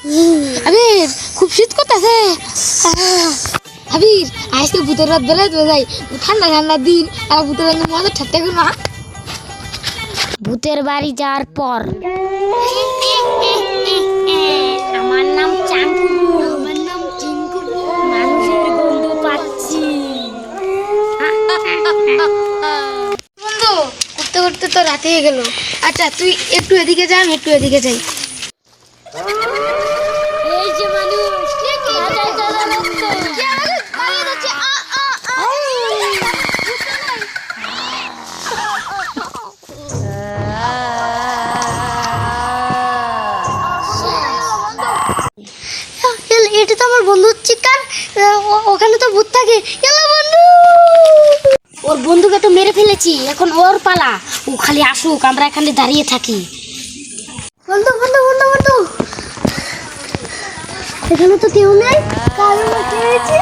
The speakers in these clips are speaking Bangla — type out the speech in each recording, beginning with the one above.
আবির খুব শীত করতেছে। আবির আজকে ভূতের রাত বেলাতে যাই, ঠান্ডা ঠান্ডা দিন আর ভূতের রাত মজা ঠাট্টা করবো না। ভূতের বাড়ি যাওয়ার পর আমার নাম চাঙ্কু, আমার নাম চিঙ্কু। মানুষের গন্ধ পাচ্ছি। বন্ধু করতে করতে তো রাতে হয়ে গেল। আচ্ছা তুই একটু এদিকে যা, আমি একটু এদিকে যাই। এই যে মানুষ এটা তো আমার বন্ধুর চিৎকার, ওখানে তো ভূত থাকে। বন্ধু, ওর বন্ধুকে তো মেরে ফেলেছি, এখন ওর পালা। ও খালি আসুক, আমরা এখানে দাঁড়িয়ে থাকি। বন্ধু বন্ধু বন্ধু বন্ধু, এখানে তো কেউ নেই, কারণ হয়েছে।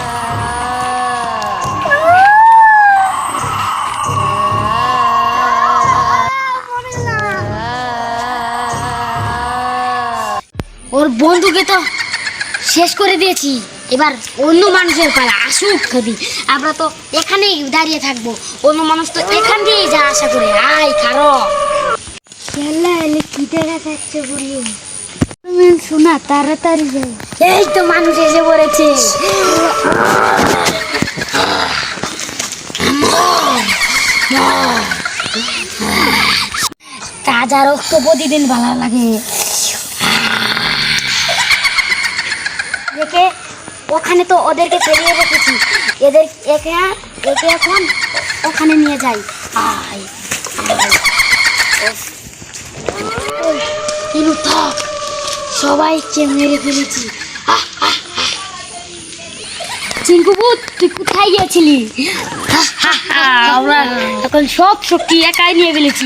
ওর বন্ধুকে তো শেষ করে দিয়েছি, এবার অন্য মানুষের পালা। আসুক খাবি, আমরা তো এখানেই দাঁড়িয়ে থাকবো। অন্য মানুষ তো এখান দিয়েই যা আশা করে। আয় খারো খেলা এলে কি দেখা যাচ্ছে বলি শোনা, তাড়াতাড়ি যাই। এই তো মানুষ এসে পড়েছে। তাজা রক্ত প্রতিদিন ভালো লাগে। দেখে ওখানে তো ওদেরকে ফেরিয়ে রেখেছি, একে এখন ওখানে নিয়ে যাই। আয় ইনু থাক, সবাইকে মেরে ফেলেছি। চিঙ্কু ভূত, তুই কোথায় গিয়েছিলি? আমরা এখন সব শক্তি একাই নিয়ে ফেলেছি।